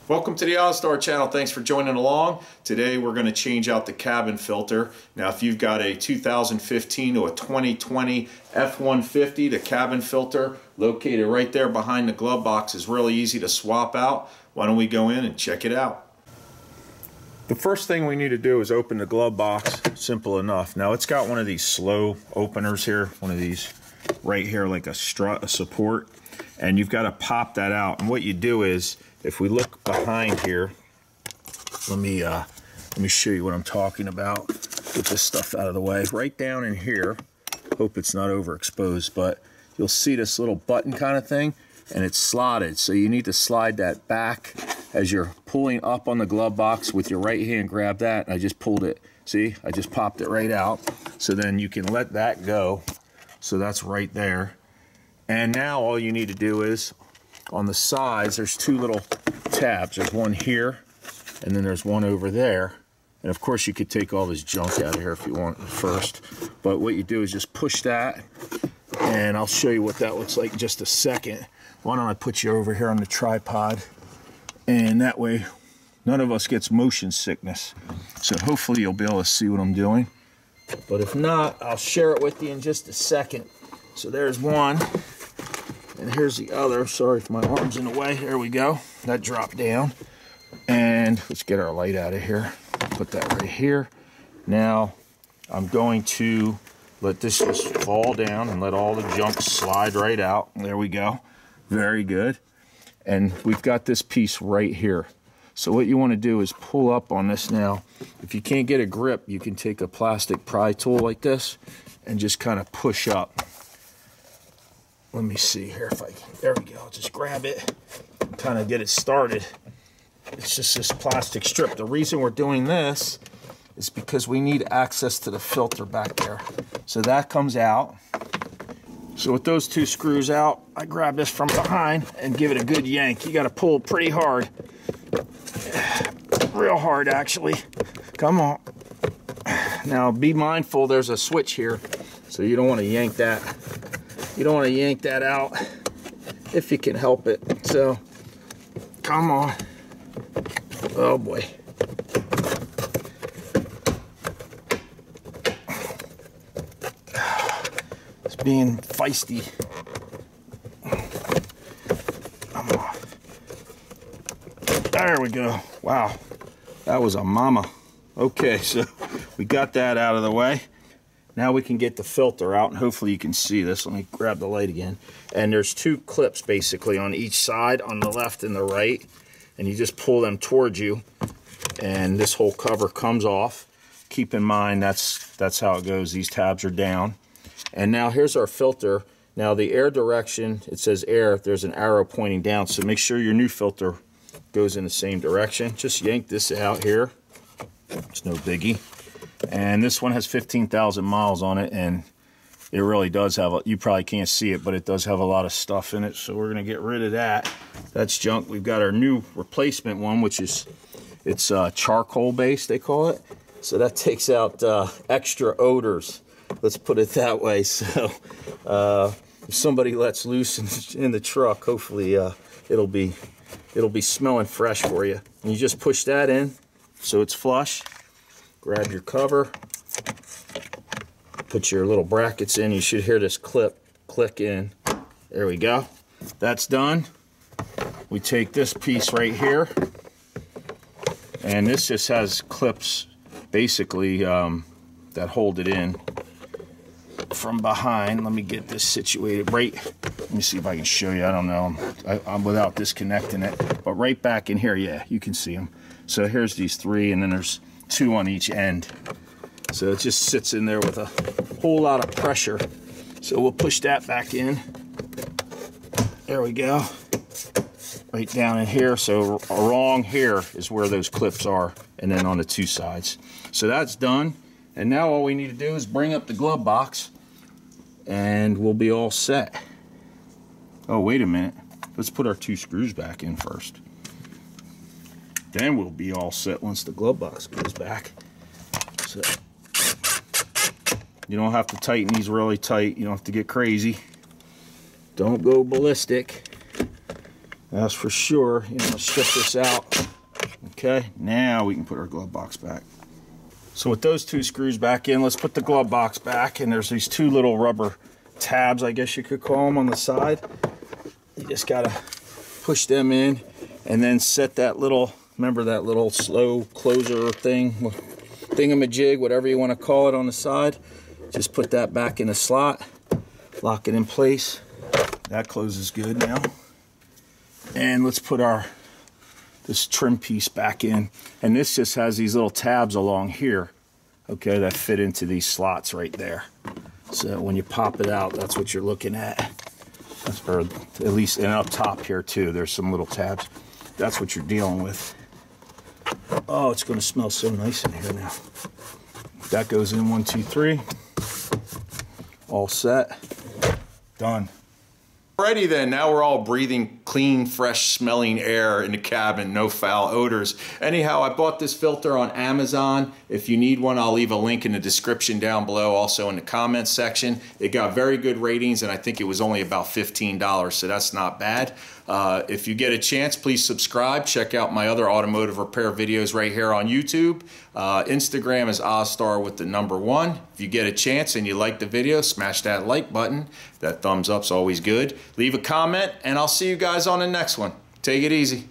Welcome to the Ozzstar channel. Thanks for joining along. Today we're going to change out the cabin filter. Now if you've got a 2015 to a 2020 F150, the cabin filter located right there behind the glove box is really easy to swap out. Why don't we go in and check it out? The first thing we need to do is open the glove box. Simple enough. Now it's got one of these slow openers here, one of these right here like a strut, a support, and you've got to pop that out. And what you do is, if we look behind here, let me show you what I'm talking about. Get this stuff out of the way. Right down in here, hope it's not overexposed, but you'll see this little button kind of thing, and it's slotted. So you need to slide that back as you're pulling up on the glove box with your right hand. Grab that, and I just pulled it. See, I just popped it right out. So then you can let that go. So that's right there. And now all you need to do is, on the sides, there's two little tabs. There's one here, and then there's one over there. And of course, you could take all this junk out of here if you want first. But what you do is just push that, and I'll show you what that looks like in just a second. Why don't I put you over here on the tripod, and that way none of us gets motion sickness. So hopefully you'll be able to see what I'm doing. But if not, I'll share it with you in just a second. So there's one. And here's the other. Sorry if my arm's in the way. There we go. That dropped down. And let's get our light out of here. Put that right here. Now, I'm going to let this just fall down and let all the junk slide right out. There we go. Very good. And we've got this piece right here. So what you want to do is pull up on this now. If you can't get a grip, you can take a plastic pry tool like this and just kind of push up. Let me see here if I can. There we go. I'll just grab it, kind of get it started. It's just this plastic strip. The reason we're doing this is because we need access to the filter back there. So that comes out. So with those two screws out, I grab this from behind and give it a good yank. You got to pull pretty hard. Real hard, actually. Come on. Now be mindful, there's a switch here, so you don't want to yank that. You don't want to yank that out if you can help it. So, come on. Oh boy. It's being feisty. Come on. There we go. Wow. That was a mama. Okay, so we got that out of the way. Now we can get the filter out, and hopefully you can see this. Let me grab the light again. And there's two clips basically on each side, on the left and the right. And you just pull them towards you, and this whole cover comes off. Keep in mind that's how it goes. These tabs are down. And now here's our filter. Now the air direction, it says air, there's an arrow pointing down. So make sure your new filter goes in the same direction. Just yank this out here. It's no biggie. And this one has 15,000 miles on it, and it really does have you probably can't see it, but it does have a lot of stuff in it. So we're going to get rid of that. That's junk. We've got our new replacement one, which is, it's charcoal based, they call it. So that takes out extra odors. Let's put it that way. So if somebody lets loose in the truck, hopefully it'll be smelling fresh for you. And you just push that in so it's flush. Grab your cover, put your little brackets in. You should hear this clip click in. There we go. That's done. We take this piece right here, and this just has clips basically that hold it in from behind. Let me get this situated right. Let me see if I can show you. I don't know. I'm without disconnecting it, but right back in here, yeah, you can see them. So here's these three, and then there's two on each end. So it just sits in there with a whole lot of pressure. So we'll push that back in. There we go. Right down in here. So along here is where those clips are, and then on the two sides. So that's done. And now all we need to do is bring up the glove box, and we'll be all set. Oh, wait a minute. Let's put our two screws back in first. Then we'll be all set once the glove box goes back. So you don't have to tighten these really tight. You don't have to get crazy. Don't go ballistic. That's for sure. You know, let's strip this out. Okay, now we can put our glove box back. So with those 2 screws back in, let's put the glove box back. And there's these 2 little rubber tabs, I guess you could call them, on the side. You just gotta push them in and then set that little, remember that little slow closer thing, thingamajig, whatever you want to call it, on the side. Just put that back in the slot, lock it in place. That closes good now. And let's put this trim piece back in. And this just has these little tabs along here, okay, that fit into these slots right there. So when you pop it out, that's what you're looking at. Or at least, and up top here too, there's some little tabs. That's what you're dealing with. Oh, it's going to smell so nice in here now. That goes in 1, 2, 3. All set. Done. Alrighty then, now we're all breathing clean, fresh smelling air in the cabin, no foul odors. Anyhow, I bought this filter on Amazon. If you need one, I'll leave a link in the description down below, also in the comments section. It got very good ratings, and I think it was only about $15, so that's not bad. If you get a chance, please subscribe. Check out my other automotive repair videos right here on YouTube. Instagram is Ozzstar with the number 1. If you get a chance and you like the video, smash that like button. That thumbs up's always good. Leave a comment, and I'll see you guys on the next one. Take it easy.